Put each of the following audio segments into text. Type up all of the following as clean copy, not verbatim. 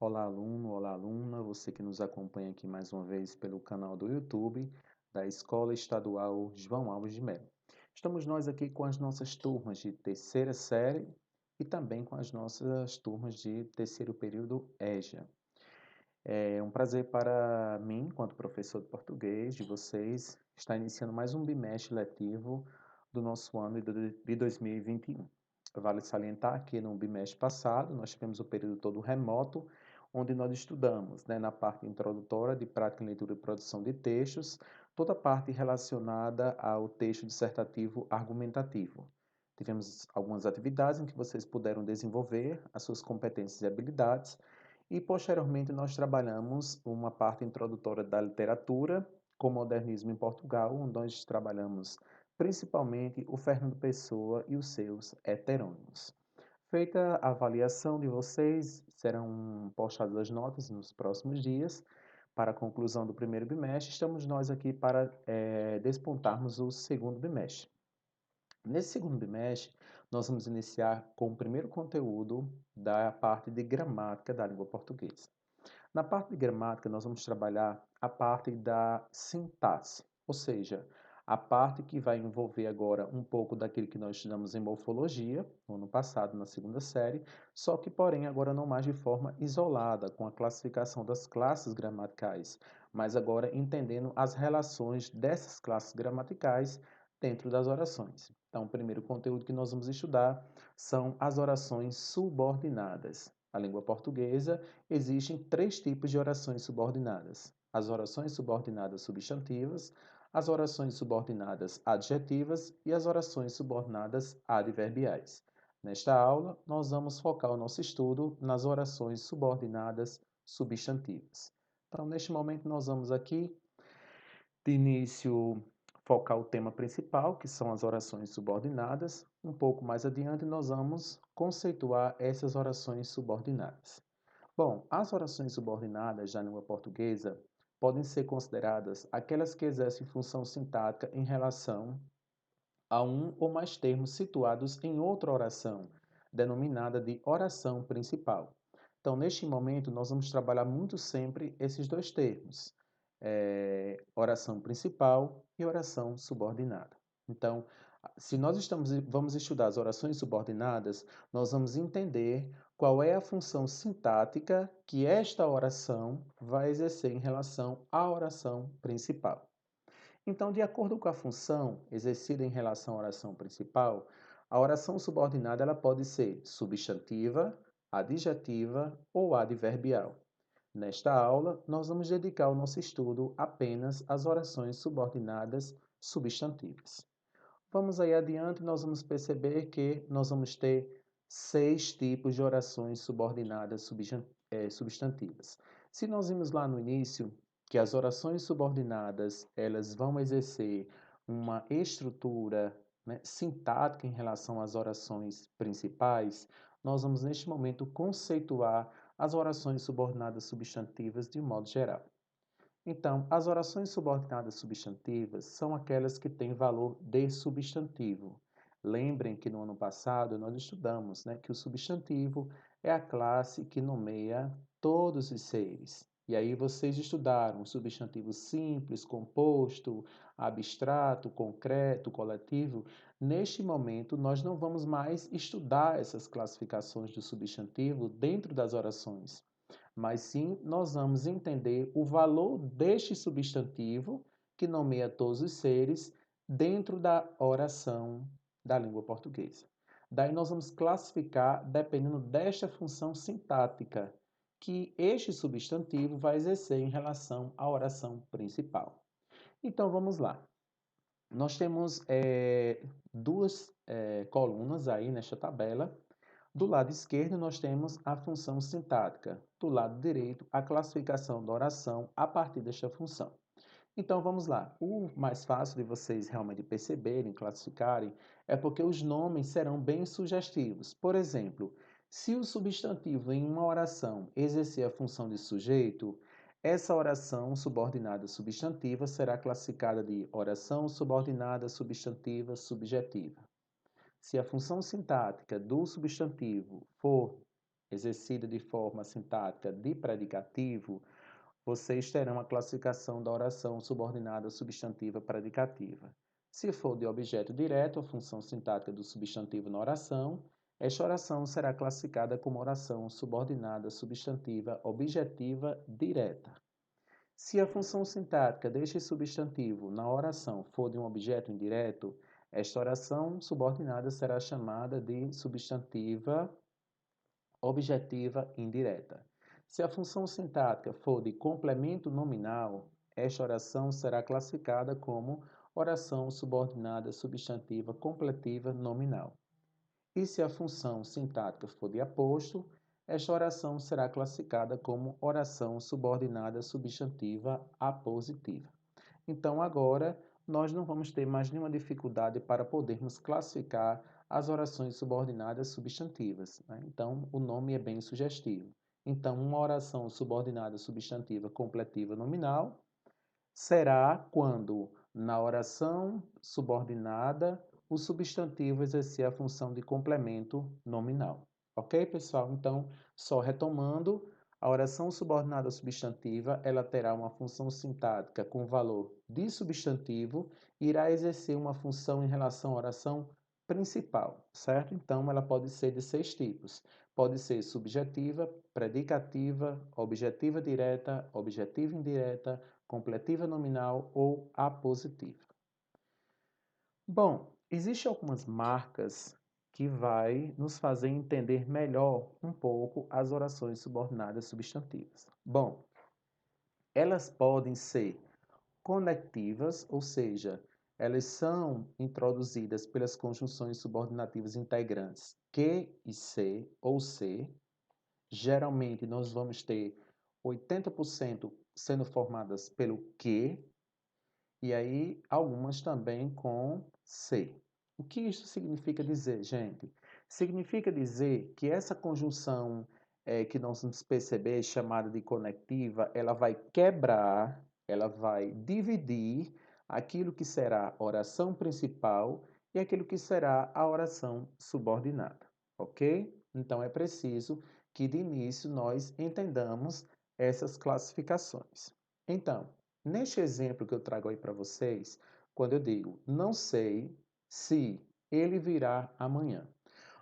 Olá, aluno, olá, aluna, você que nos acompanha aqui mais uma vez pelo canal do YouTube da Escola Estadual João Alves de Mello. Estamos nós aqui com as nossas turmas de terceira série e também com as nossas turmas de terceiro período EJA. É um prazer para mim, enquanto professor de português, de vocês, estar iniciando mais um bimestre letivo do nosso ano de 2021. Vale salientar que no bimestre passado nós tivemos o período todo remoto, onde nós estudamos, na parte introdutória de prática em leitura e produção de textos, toda a parte relacionada ao texto dissertativo argumentativo. Tivemos algumas atividades em que vocês puderam desenvolver as suas competências e habilidades, e posteriormente nós trabalhamos uma parte introdutória da literatura com modernismo em Portugal, onde nós trabalhamos principalmente o Fernando Pessoa e os seus heterônimos. Feita a avaliação de vocês, serão postadas as notas nos próximos dias. Para a conclusão do primeiro bimestre, estamos nós aqui para despontarmos o segundo bimestre. Nesse segundo bimestre, nós vamos iniciar com o primeiro conteúdo da parte de gramática da língua portuguesa. Na parte de gramática, nós vamos trabalhar a parte da sintaxe, ou seja, a parte que vai envolver agora um pouco daquilo que nós estudamos em morfologia, no ano passado, na segunda série, só que, porém, agora não mais de forma isolada, com a classificação das classes gramaticais, mas agora entendendo as relações dessas classes gramaticais dentro das orações. Então, o primeiro conteúdo que nós vamos estudar são as orações subordinadas. A língua portuguesa existem três tipos de orações subordinadas: as orações subordinadas substantivas, as orações subordinadas adjetivas e as orações subordinadas adverbiais. Nesta aula, nós vamos focar o nosso estudo nas orações subordinadas substantivas. Então, neste momento, nós vamos aqui, de início, focar o tema principal, que são as orações subordinadas. Um pouco mais adiante, nós vamos conceituar essas orações subordinadas. Bom, as orações subordinadas da língua portuguesa podem ser consideradas aquelas que exercem função sintática em relação a um ou mais termos situados em outra oração, denominada de oração principal. Então, neste momento, nós vamos trabalhar muito sempre esses dois termos, oração principal e oração subordinada. Então, se nós vamos estudar as orações subordinadas, nós vamos entender qual é a função sintática que esta oração vai exercer em relação à oração principal. Então, de acordo com a função exercida em relação à oração principal, a oração subordinada ela pode ser substantiva, adjetiva ou adverbial. Nesta aula, nós vamos dedicar o nosso estudo apenas às orações subordinadas substantivas. Vamos aí adiante, nós vamos perceber que nós vamos ter 6 tipos de orações subordinadas substantivas. Se nós vimos lá no início que as orações subordinadas elas vão exercer uma estrutura, sintática em relação às orações principais, nós vamos neste momento conceituar as orações subordinadas substantivas de modo geral. Então, as orações subordinadas substantivas são aquelas que têm valor de substantivo. Lembrem que no ano passado nós estudamos, que o substantivo é a classe que nomeia todos os seres. E aí vocês estudaram o substantivo simples, composto, abstrato, concreto, coletivo. Neste momento, nós não vamos mais estudar essas classificações do substantivo dentro das orações, mas sim nós vamos entender o valor deste substantivo que nomeia todos os seres dentro da oração da língua portuguesa. Daí nós vamos classificar dependendo desta função sintática que este substantivo vai exercer em relação à oração principal. Então vamos lá. Nós temos duas colunas aí nesta tabela. Do lado esquerdo, nós temos a função sintática. Do lado direito, a classificação da oração a partir desta função. Então, vamos lá. O mais fácil de vocês realmente perceberem, classificarem, é porque os nomes serão bem sugestivos. Por exemplo, se o substantivo em uma oração exercer a função de sujeito, essa oração subordinada substantiva será classificada de oração subordinada substantiva subjetiva. Se a função sintática do substantivo for exercida de forma sintática de predicativo, vocês terão a classificação da oração subordinada substantiva predicativa. Se for de objeto direto, a função sintática do substantivo na oração, esta oração será classificada como oração subordinada substantiva objetiva direta. Se a função sintática deste substantivo na oração for de um objeto indireto, esta oração subordinada será chamada de substantiva objetiva indireta. Se a função sintática for de complemento nominal, esta oração será classificada como oração subordinada substantiva completiva nominal. E se a função sintática for de aposto, esta oração será classificada como oração subordinada substantiva apositiva. Então, agora, nós não vamos ter mais nenhuma dificuldade para podermos classificar as orações subordinadas substantivas, né? Então, o nome é bem sugestivo. Então, uma oração subordinada substantiva completiva nominal será quando, na oração subordinada, o substantivo exercer a função de complemento nominal. Ok, pessoal? Então, só retomando, a oração subordinada substantiva, ela terá uma função sintática com valor de substantivo e irá exercer uma função em relação à oração principal, certo? Então, ela pode ser de 6 tipos. Pode ser subjetiva, predicativa, objetiva direta, objetiva indireta, completiva nominal ou apositiva. Bom, existem algumas marcas que vai nos fazer entender melhor um pouco as orações subordinadas substantivas. Bom, elas podem ser conectivas, ou seja, elas são introduzidas pelas conjunções subordinativas integrantes que e se ou se. Geralmente nós vamos ter 80% sendo formadas pelo que, e aí algumas também com se. O que isso significa dizer, gente? Significa dizer que essa conjunção que nós vamos perceber, chamada de conectiva, ela vai quebrar, ela vai dividir aquilo que será a oração principal e aquilo que será a oração subordinada, ok? Então é preciso que de início nós entendamos essas classificações. Então, neste exemplo que eu trago aí para vocês, quando eu digo não sei se ele virá amanhã,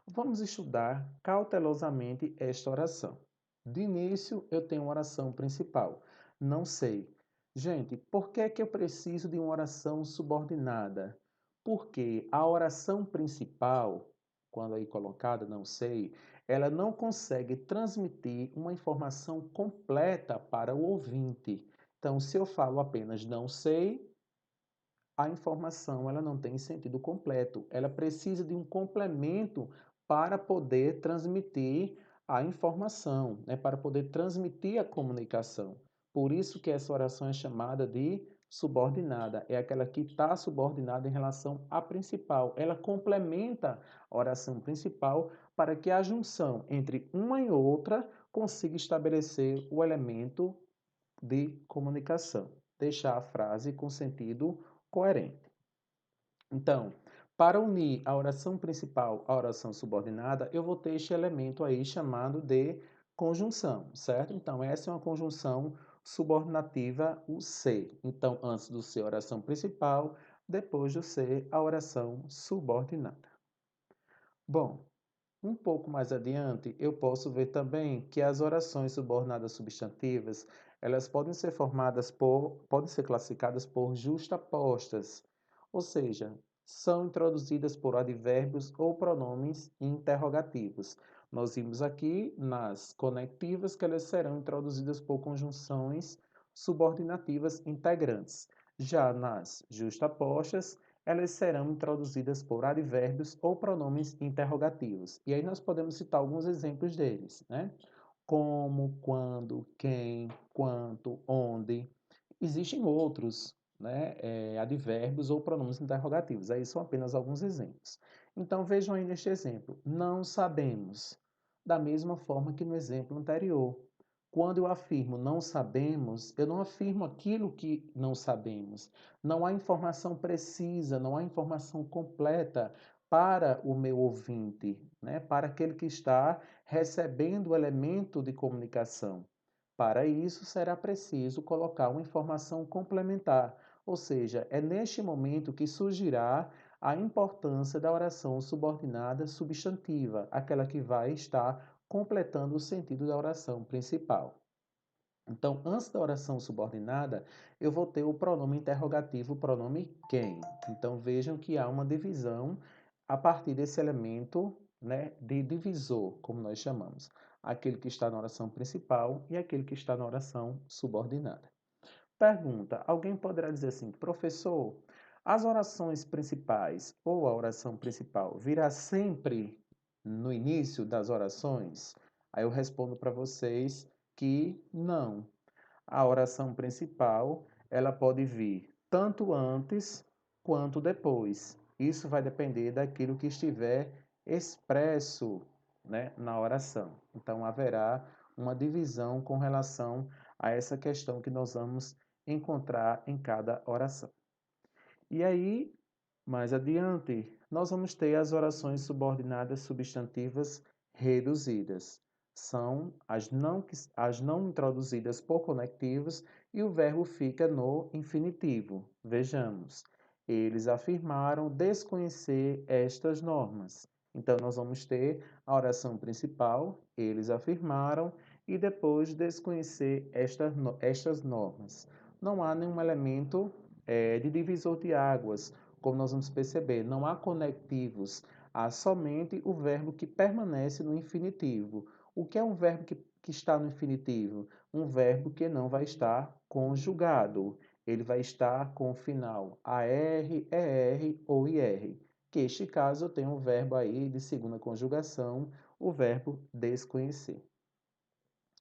vamos estudar cautelosamente esta oração. De início, eu tenho uma oração principal. Não sei. Gente, por que é que eu preciso de uma oração subordinada? Porque a oração principal, quando aí colocada, não sei, ela não consegue transmitir uma informação completa para o ouvinte. Então, se eu falo apenas não sei, a informação ela não tem sentido completo. Ela precisa de um complemento para poder transmitir a informação, né? Para poder transmitir a comunicação. Por isso que essa oração é chamada de subordinada. É aquela que está subordinada em relação à principal. Ela complementa a oração principal para que a junção entre uma e outra consiga estabelecer o elemento de comunicação, deixar a frase com sentido coerente. Então, para unir a oração principal à oração subordinada, eu vou ter este elemento aí chamado de conjunção, certo? Então, essa é uma conjunção subordinativa, o se. Então, antes do se, a oração principal, depois do se, a oração subordinada. Bom, um pouco mais adiante, eu posso ver também que as orações subordinadas substantivas, elas podem ser classificadas por justapostas, ou seja, são introduzidas por advérbios ou pronomes interrogativos. Nós vimos aqui nas conectivas que elas serão introduzidas por conjunções subordinativas integrantes. Já nas justapostas, elas serão introduzidas por advérbios ou pronomes interrogativos. E aí nós podemos citar alguns exemplos deles, né? Como, quando, quem, quanto, onde. Existem outros, né? Advérbios ou pronomes interrogativos. Aí são apenas alguns exemplos. Então vejam aí neste exemplo. Não sabemos. Da mesma forma que no exemplo anterior. Quando eu afirmo não sabemos, eu não afirmo aquilo que não sabemos. Não há informação precisa, não há informação completa para o meu ouvinte, né? Para aquele que está recebendo o elemento de comunicação. Para isso, será preciso colocar uma informação complementar, ou seja, é neste momento que surgirá a importância da oração subordinada substantiva, aquela que vai estar completando o sentido da oração principal. Então, antes da oração subordinada, eu vou ter o pronome interrogativo, o pronome quem. Então, vejam que há uma divisão a partir desse elemento, né, de divisor, como nós chamamos. Aquele que está na oração principal e aquele que está na oração subordinada. Pergunta: alguém poderá dizer assim, professor, as orações principais ou a oração principal virá sempre no início das orações? Aí eu respondo para vocês que não. A oração principal, ela pode vir tanto antes quanto depois. Isso vai depender daquilo que estiver expresso, né, na oração. Então haverá uma divisão com relação a essa questão que nós vamos encontrar em cada oração. E aí, mais adiante, nós vamos ter as orações subordinadas substantivas reduzidas. São as não introduzidas por conectivos e o verbo fica no infinitivo. Vejamos. Eles afirmaram desconhecer estas normas. Então, nós vamos ter a oração principal, eles afirmaram, e depois desconhecer estas normas. Não há nenhum elemento de divisor de águas, como nós vamos perceber, não há conectivos, há somente o verbo que permanece no infinitivo. O que é um verbo que está no infinitivo? Um verbo que não vai estar conjugado. Ele vai estar com o final AR, ER ou IR. Que este caso eu tenho um verbo aí de segunda conjugação, o verbo desconhecer.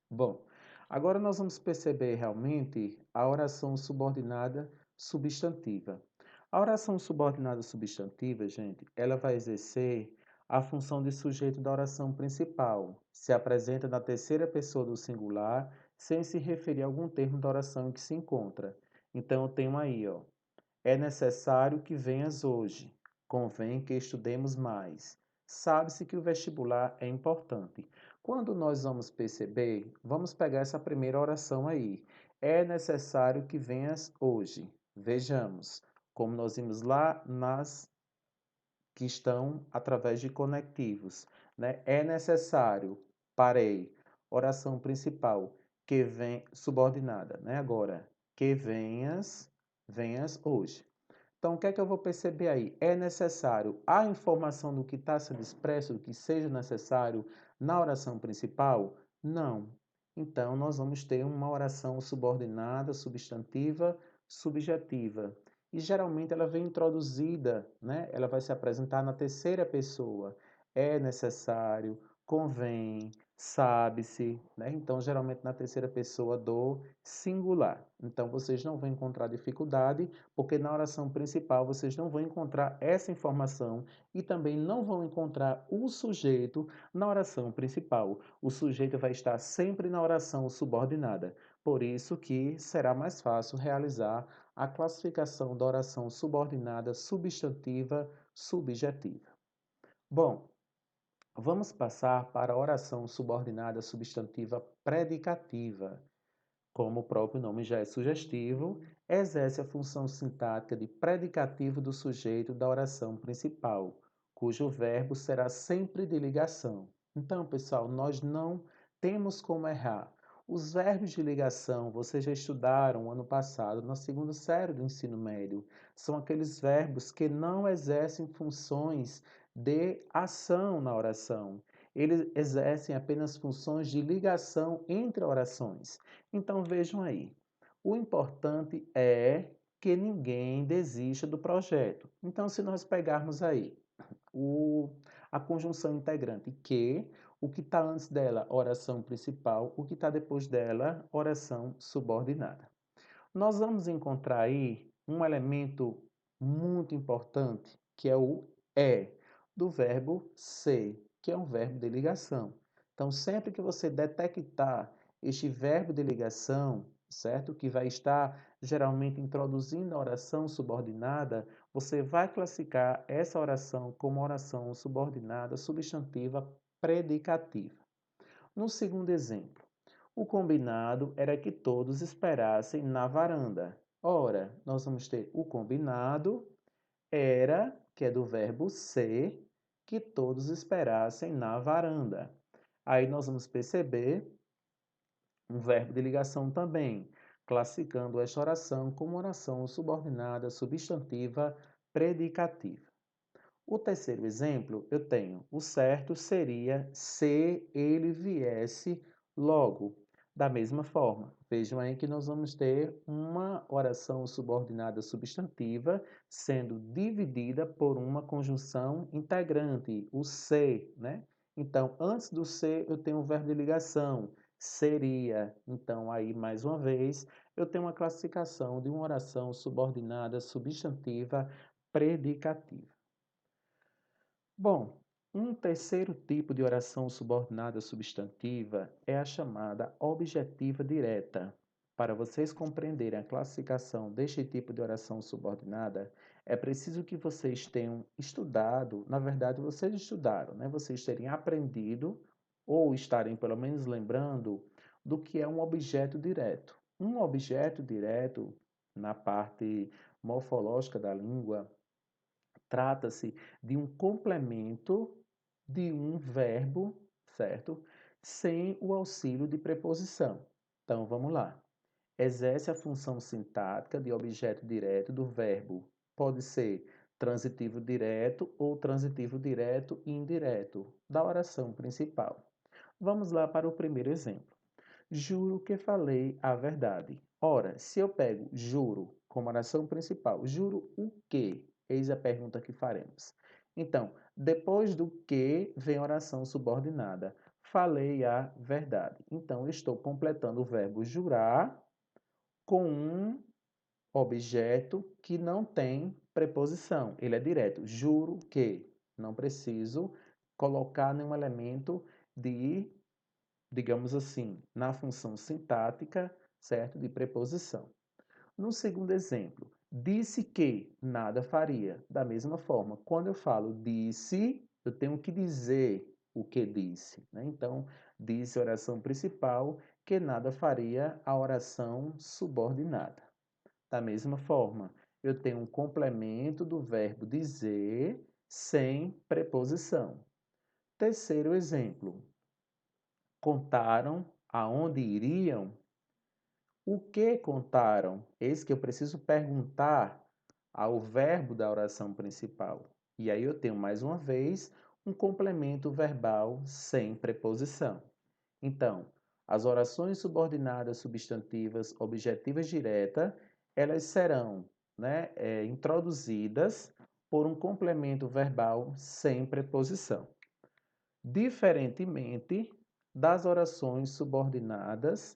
Bom, agora nós vamos perceber realmente a oração subordinada substantiva. A oração subordinada substantiva, gente, ela vai exercer a função de sujeito da oração principal. Se apresenta na terceira pessoa do singular, sem se referir a algum termo da oração em que se encontra. Então, eu tenho aí, ó, é necessário que venhas hoje. Convém que estudemos mais. Sabe-se que o vestibular é importante. Quando nós vamos perceber, vamos pegar essa primeira oração aí. É necessário que venhas hoje. Vejamos, como nós vimos lá nas que estão através de conectivos, né? É necessário, parei, oração principal, que vem subordinada, né? Agora, que venhas hoje. Então, o que é que eu vou perceber aí? É necessário a informação do que está sendo expresso, do que seja necessário na oração principal? Não. Então, nós vamos ter uma oração subordinada, substantiva, subjetiva. E geralmente ela vem introduzida, né? Ela vai se apresentar na terceira pessoa. É necessário, convém, sabe-se, né? Então, geralmente na terceira pessoa do singular. Então, vocês não vão encontrar dificuldade, porque na oração principal vocês não vão encontrar essa informação e também não vão encontrar o sujeito na oração principal. O sujeito vai estar sempre na oração subordinada. Por isso que será mais fácil realizar a classificação da oração subordinada substantiva subjetiva. Bom, vamos passar para a oração subordinada substantiva predicativa. Como o próprio nome já é sugestivo, exerce a função sintática de predicativo do sujeito da oração principal, cujo verbo será sempre de ligação. Então, pessoal, nós não temos como errar. Os verbos de ligação, vocês já estudaram ano passado, na segunda série do ensino médio, são aqueles verbos que não exercem funções de ação na oração. Eles exercem apenas funções de ligação entre orações. Então vejam aí, o importante é que ninguém desista do projeto. Então, se nós pegarmos aí a conjunção integrante que, o que está antes dela, oração principal, o que está depois dela, oração subordinada. Nós vamos encontrar aí um elemento muito importante, que é o é, do verbo ser, que é um verbo de ligação. Então, sempre que você detectar este verbo de ligação, certo? Que vai estar geralmente introduzindo a oração subordinada, você vai classificar essa oração como oração subordinada substantiva predicativa. No segundo exemplo, o combinado era que todos esperassem na varanda. Ora, nós vamos ter o combinado era, que é do verbo ser, que todos esperassem na varanda. Aí nós vamos perceber um verbo de ligação também, classificando esta oração como oração subordinada, substantiva, predicativa. O terceiro exemplo, eu tenho o certo seria se ele viesse logo. Da mesma forma, vejam aí que nós vamos ter uma oração subordinada substantiva sendo dividida por uma conjunção integrante, o se, né? Então, antes do se, eu tenho o verbo de ligação, seria. Então, aí, mais uma vez, eu tenho uma classificação de uma oração subordinada substantiva predicativa. Bom, um terceiro tipo de oração subordinada substantiva é a chamada objetiva direta. Para vocês compreenderem a classificação deste tipo de oração subordinada, é preciso que vocês tenham estudado, na verdade, vocês estudaram, né? Vocês terem aprendido ou estarem pelo menos lembrando do que é um objeto direto. Um objeto direto, na parte morfológica da língua, trata-se de um complemento de um verbo, certo? Sem o auxílio de preposição. Então, vamos lá. Exerce a função sintática de objeto direto do verbo. Pode ser transitivo direto ou transitivo direto e indireto da oração principal. Vamos lá para o primeiro exemplo. Juro que falei a verdade. Ora, se eu pego juro como oração principal, juro o quê? Eis a pergunta que faremos. Então, depois do que vem a oração subordinada. Falei a verdade. Então, eu estou completando o verbo jurar com um objeto que não tem preposição. Ele é direto. Juro que. Não preciso colocar nenhum elemento de, digamos assim, na função sintática, certo? De preposição. No segundo exemplo, disse que nada faria. Da mesma forma, quando eu falo disse, eu tenho que dizer o que disse, né? Então, disse a oração principal que nada faria a oração subordinada. Da mesma forma, eu tenho um complemento do verbo dizer sem preposição. Terceiro exemplo, contaram aonde iriam. O que contaram? Eis que eu preciso perguntar ao verbo da oração principal. E aí eu tenho mais uma vez um complemento verbal sem preposição. Então, as orações subordinadas substantivas objetivas direta, elas serão, né, introduzidas por um complemento verbal sem preposição. Diferentemente das orações subordinadas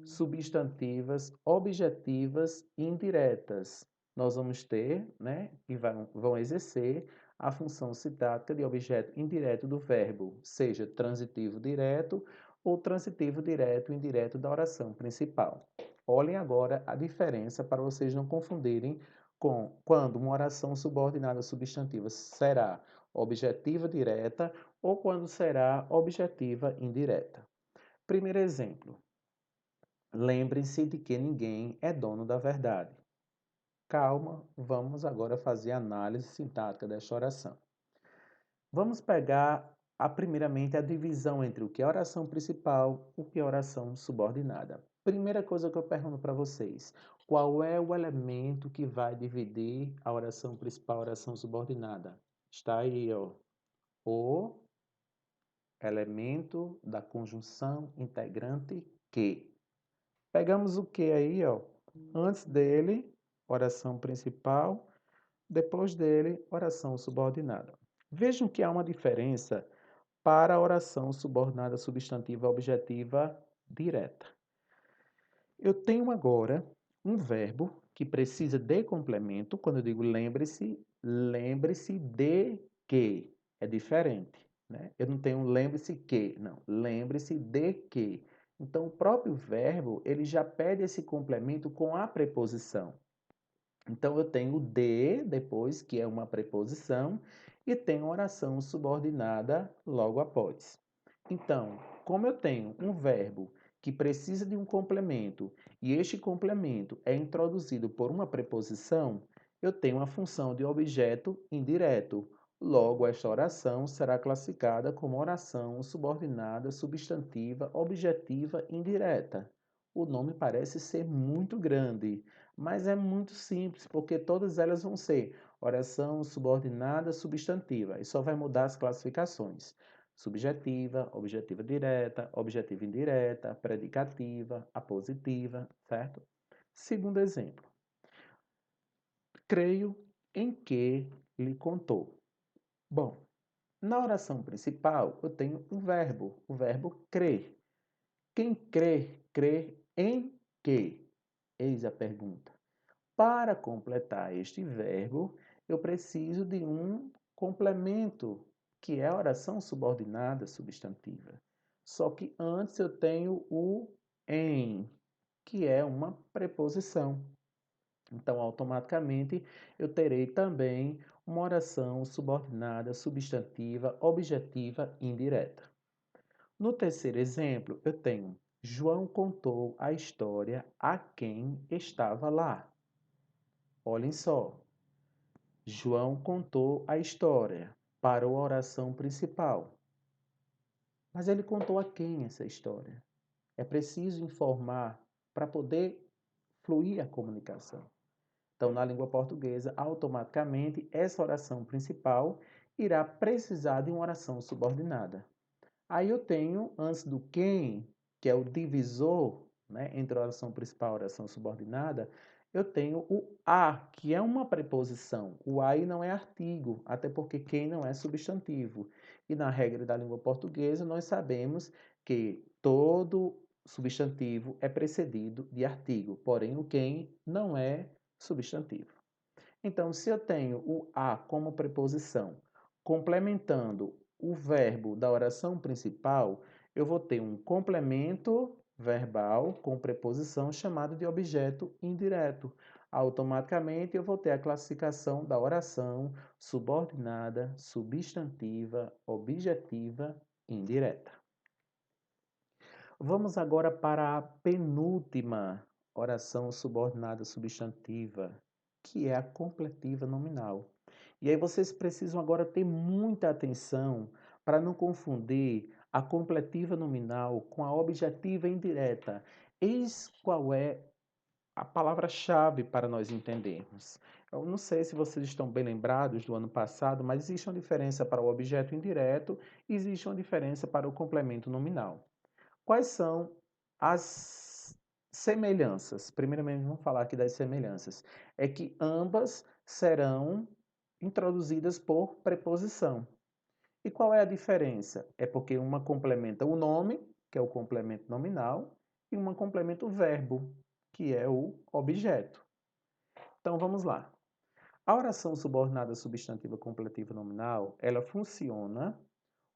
substantivas, objetivas e indiretas. Nós vamos ter, né, que vão exercer a função sintática de objeto indireto do verbo, seja transitivo direto ou transitivo direto e indireto da oração principal. Olhem agora a diferença para vocês não confundirem com quando uma oração subordinada substantiva será objetiva direta ou quando será objetiva indireta. Primeiro exemplo. Lembrem-se de que ninguém é dono da verdade. Calma, vamos agora fazer a análise sintática desta oração. Vamos pegar, primeiramente, a divisão entre o que é oração principal e o que é oração subordinada. Primeira coisa que eu pergunto para vocês: qual é o elemento que vai dividir a oração principal e a oração subordinada? Está aí, ó. O elemento da conjunção integrante que. Pegamos o que aí, ó? Antes dele, oração principal, depois dele, oração subordinada. Vejam que há uma diferença para a oração subordinada substantiva objetiva direta. Eu tenho agora um verbo que precisa de complemento. Quando eu digo lembre-se, lembre-se de que. É diferente, né? Eu não tenho lembre-se que, não. Lembre-se de que. Então, o próprio verbo, ele já pede esse complemento com a preposição. Então, eu tenho de depois, que é uma preposição, e tenho oração subordinada logo após. Então, como eu tenho um verbo que precisa de um complemento e este complemento é introduzido por uma preposição, eu tenho a função de objeto indireto. Logo, esta oração será classificada como oração subordinada, substantiva, objetiva indireta. O nome parece ser muito grande, mas é muito simples, porque todas elas vão ser oração subordinada, substantiva, e só vai mudar as classificações subjetiva, objetiva direta, objetiva indireta, predicativa, apositiva, certo? Segundo exemplo, creio em que lhe contou. Bom, na oração principal eu tenho o verbo crer. Quem crê, crê em quê? Eis a pergunta. Para completar este verbo, eu preciso de um complemento, que é a oração subordinada substantiva. Só que antes eu tenho o em, que é uma preposição. Então, automaticamente, eu terei também uma oração subordinada substantiva objetiva indireta. No terceiro exemplo, eu tenho João contou a história a quem estava lá. Olhem só, João contou a história para a oração principal. Mas ele contou a quem essa história? É preciso informar para poder fluir a comunicação. Então, na língua portuguesa, automaticamente, essa oração principal irá precisar de uma oração subordinada. Aí eu tenho, antes do quem, que é o divisor, né, entre a oração principal e a oração subordinada, eu tenho o a, que é uma preposição. O a aí não é artigo, até porque quem não é substantivo. E na regra da língua portuguesa, nós sabemos que todo substantivo é precedido de artigo, porém o quem não é substantivo. Então, se eu tenho o a como preposição, complementando o verbo da oração principal, eu vou ter um complemento verbal com preposição chamado de objeto indireto. Automaticamente, eu vou ter a classificação da oração subordinada, substantiva, objetiva, indireta. Vamos agora para a penúltima oração subordinada substantiva, que é a completiva nominal. E aí vocês precisam agora ter muita atenção para não confundir a completiva nominal com a objetiva indireta. Eis qual é a palavra-chave para nós entendermos. Eu não sei se vocês estão bem lembrados do ano passado, mas existe uma diferença para o objeto indireto e existe uma diferença para o complemento nominal. Quais são as semelhanças? Primeiramente, vamos falar aqui das semelhanças. É que ambas serão introduzidas por preposição. E qual é a diferença? É porque uma complementa o nome, que é o complemento nominal, e uma complementa o verbo, que é o objeto. Então vamos lá. A oração subordinada substantiva completiva nominal, ela funciona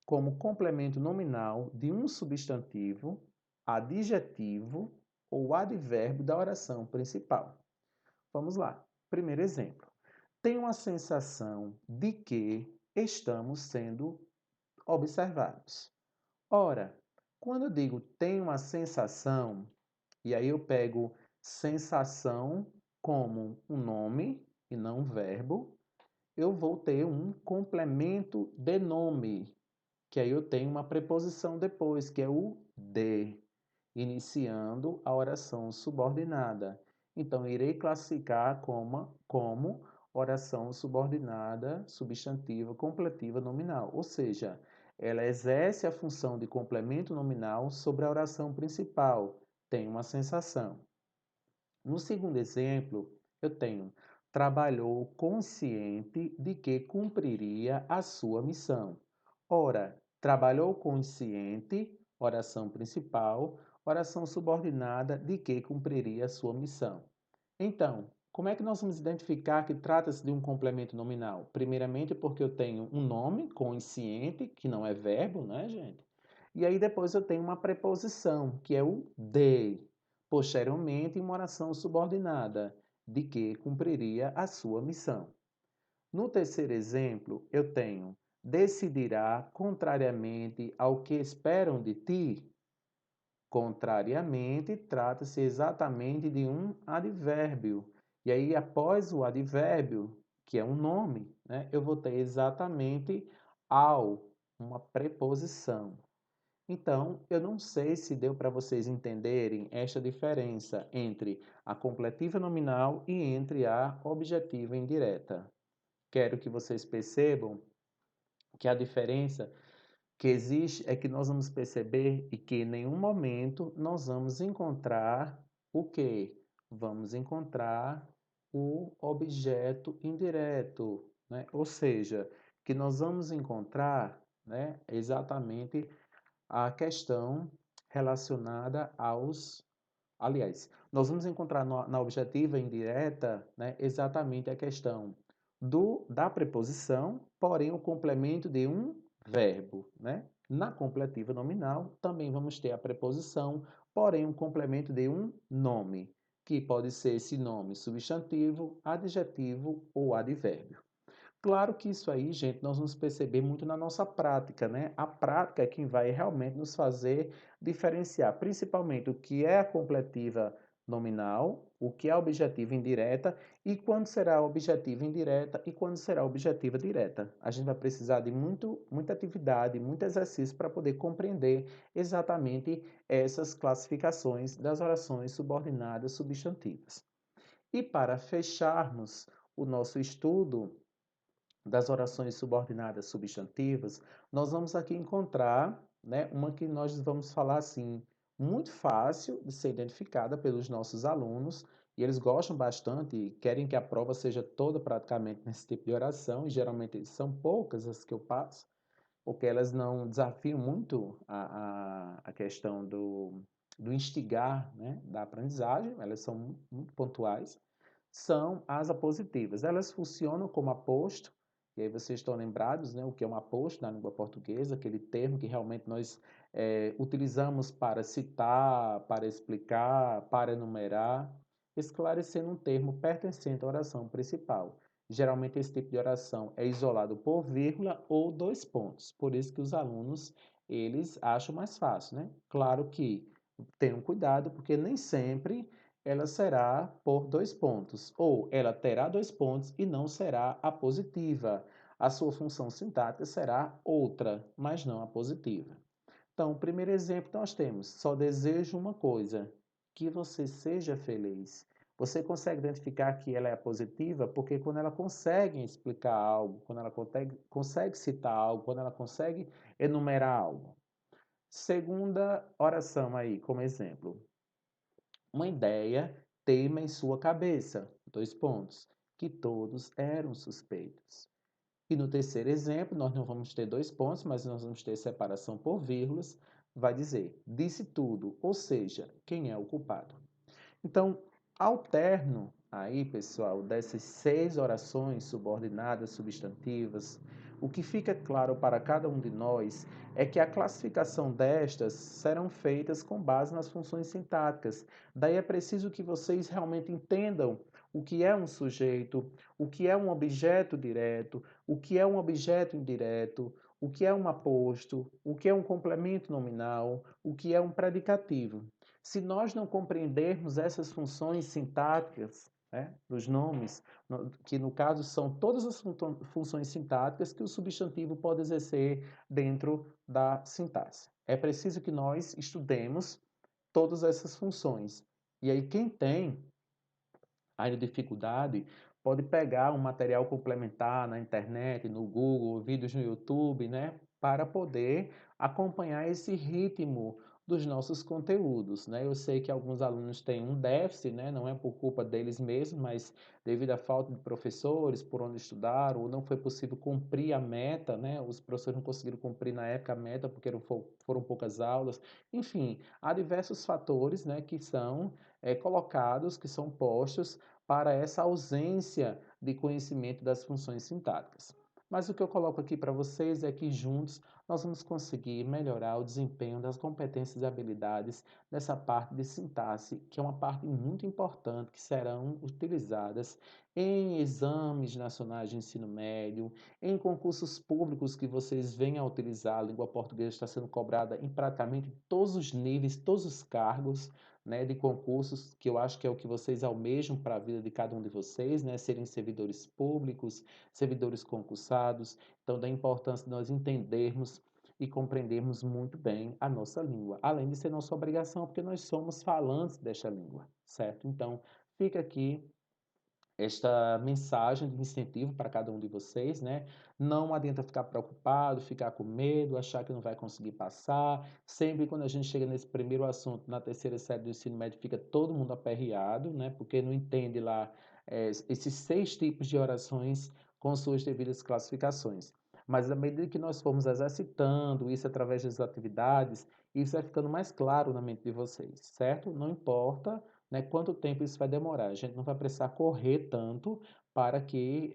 como complemento nominal de um substantivo, adjetivo ou advérbio da oração principal. Vamos lá. Primeiro exemplo. Tenho a sensação de que estamos sendo observados. Ora, quando eu digo tenho a sensação, e aí eu pego sensação como um nome e não um verbo, eu vou ter um complemento de nome, que aí eu tenho uma preposição depois, que é o de, iniciando a oração subordinada. Então, irei classificar como oração subordinada, substantiva, completiva, nominal. Ou seja, ela exerce a função de complemento nominal sobre a oração principal. Tem uma sensação. No segundo exemplo, eu tenho trabalhou consciente de que cumpriria a sua missão. Ora, trabalhou consciente, oração principal, oração subordinada de que cumpriria a sua missão. Então, como é que nós vamos identificar que trata-se de um complemento nominal? Primeiramente, porque eu tenho um nome, consciente, que não é verbo, né, gente? E aí depois eu tenho uma preposição, que é o de. Posteriormente, uma oração subordinada, de que cumpriria a sua missão. No terceiro exemplo, eu tenho decidirá contrariamente ao que esperam de ti? Contrariamente, trata-se exatamente de um advérbio. E aí, após o advérbio, que é um nome, né, eu vou ter exatamente ao, uma preposição. Então, eu não sei se deu para vocês entenderem esta diferença entre a completiva nominal e entre a objetiva indireta. Quero que vocês percebam que a diferença que existe é que nós vamos perceber e que em nenhum momento nós vamos encontrar o quê? Vamos encontrar o objeto indireto, né? Ou seja, que nós vamos encontrar, né, exatamente a questão relacionada aos. Aliás, nós vamos encontrar na objetiva indireta, né, exatamente a questão da preposição, porém o complemento de um verbo, né? Na completiva nominal, também vamos ter a preposição, porém um complemento de um nome, que pode ser esse nome substantivo, adjetivo ou advérbio. Claro que isso aí, gente, nós vamos perceber muito na nossa prática, né? A prática é quem vai realmente nos fazer diferenciar, principalmente o que é a completiva nominal, o que é a objetiva indireta e quando será a objetiva indireta e quando será a objetiva direta. A gente vai precisar de muita atividade, muito exercício para poder compreender exatamente essas classificações das orações subordinadas substantivas. E para fecharmos o nosso estudo das orações subordinadas substantivas, nós vamos aqui encontrar, né, uma que nós vamos falar assim, muito fácil de ser identificada pelos nossos alunos, e eles gostam bastante e querem que a prova seja toda praticamente nesse tipo de oração, e geralmente são poucas as que eu passo, porque elas não desafiam muito a questão do instigar, né, da aprendizagem, elas são muito pontuais, são as apositivas. Elas funcionam como aposto, e aí vocês estão lembrados, né, o que é um aposto na língua portuguesa, aquele termo que realmente nós utilizamos para citar, para explicar, para enumerar, esclarecendo um termo pertencente à oração principal. Geralmente esse tipo de oração é isolado por vírgula ou dois pontos, por isso que os alunos eles acham mais fácil, né? Claro que tenham cuidado, porque nem sempre ela será por dois pontos, ou ela terá dois pontos e não será a positiva. A sua função sintática será outra, mas não a positiva. Então, o primeiro exemplo nós temos: só desejo uma coisa, que você seja feliz. Você consegue identificar que ela é positiva porque quando ela consegue explicar algo, quando ela consegue citar algo, quando ela consegue enumerar algo. Segunda oração aí, como exemplo. Uma ideia teima em sua cabeça, dois pontos, que todos eram suspeitos. E no terceiro exemplo, nós não vamos ter dois pontos, mas nós vamos ter separação por vírgulas, vai dizer, disse tudo, ou seja, quem é o culpado. Então, ao término aí, pessoal, dessas 6 orações subordinadas substantivas, o que fica claro para cada um de nós é que a classificação destas serão feitas com base nas funções sintáticas. Daí é preciso que vocês realmente entendam o que é um sujeito, o que é um objeto direto, o que é um objeto indireto, o que é um aposto, o que é um complemento nominal, o que é um predicativo. Se nós não compreendermos essas funções sintáticas, né, dos nomes, que no caso são todas as funções sintáticas que o substantivo pode exercer dentro da sintaxe. É preciso que nós estudemos todas essas funções. E aí quem tem ainda dificuldade pode pegar um material complementar na internet, no Google, vídeos no YouTube, né, para poder acompanhar esse ritmo dos nossos conteúdos, né? Eu sei que alguns alunos têm um déficit, né? Não é por culpa deles mesmos, mas devido à falta de professores, por onde estudar, ou não foi possível cumprir a meta, né? Os professores não conseguiram cumprir na época a meta porque foram poucas aulas. Enfim, há diversos fatores, né, que são colocados, que são postos para essa ausência de conhecimento das funções sintáticas. Mas o que eu coloco aqui para vocês é que juntos nós vamos conseguir melhorar o desempenho das competências e habilidades dessa parte de sintaxe, que é uma parte muito importante que serão utilizadas em exames nacionais de ensino médio, em concursos públicos que vocês venham a utilizar. A língua portuguesa está sendo cobrada em praticamente todos os níveis, todos os cargos, né, de concursos, que eu acho que é o que vocês almejam para a vida de cada um de vocês, né, serem servidores públicos, servidores concursados. Então, da importância de nós entendermos e compreendermos muito bem a nossa língua, além de ser nossa obrigação, porque nós somos falantes desta língua, certo? Então, fica aqui esta mensagem de incentivo para cada um de vocês, né? Não adianta ficar preocupado, ficar com medo, achar que não vai conseguir passar. Sempre quando a gente chega nesse primeiro assunto, na terceira série do ensino médio, fica todo mundo aperreado, né? Porque não entende lá esses 6 tipos de orações com suas devidas classificações. Mas à medida que nós formos exercitando isso através das atividades, isso vai ficando mais claro na mente de vocês, certo? Não importa, né, quanto tempo isso vai demorar. A gente não vai precisar correr tanto para que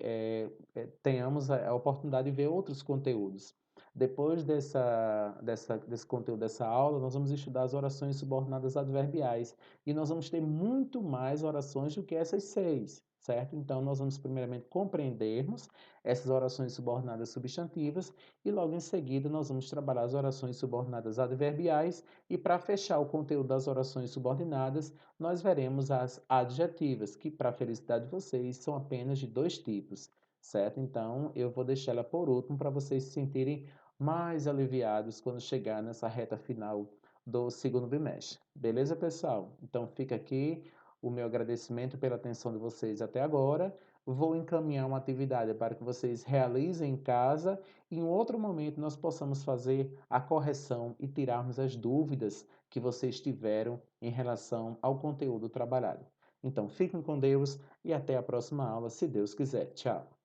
tenhamos a oportunidade de ver outros conteúdos. Depois desse conteúdo, dessa aula, nós vamos estudar as orações subordinadas adverbiais. E nós vamos ter muito mais orações do que essas 6, certo? Então, nós vamos primeiramente compreendermos essas orações subordinadas substantivas e logo em seguida nós vamos trabalhar as orações subordinadas adverbiais e para fechar o conteúdo das orações subordinadas, nós veremos as adjetivas, que para a felicidade de vocês são apenas de 2 tipos, certo? Então, eu vou deixar ela por último para vocês se sentirem mais aliviados quando chegar nessa reta final do segundo bimestre. Beleza, pessoal? Então, fica aqui o meu agradecimento pela atenção de vocês até agora. Vou encaminhar uma atividade para que vocês realizem em casa e em outro momento nós possamos fazer a correção e tirarmos as dúvidas que vocês tiveram em relação ao conteúdo trabalhado. Então, fiquem com Deus e até a próxima aula, se Deus quiser. Tchau!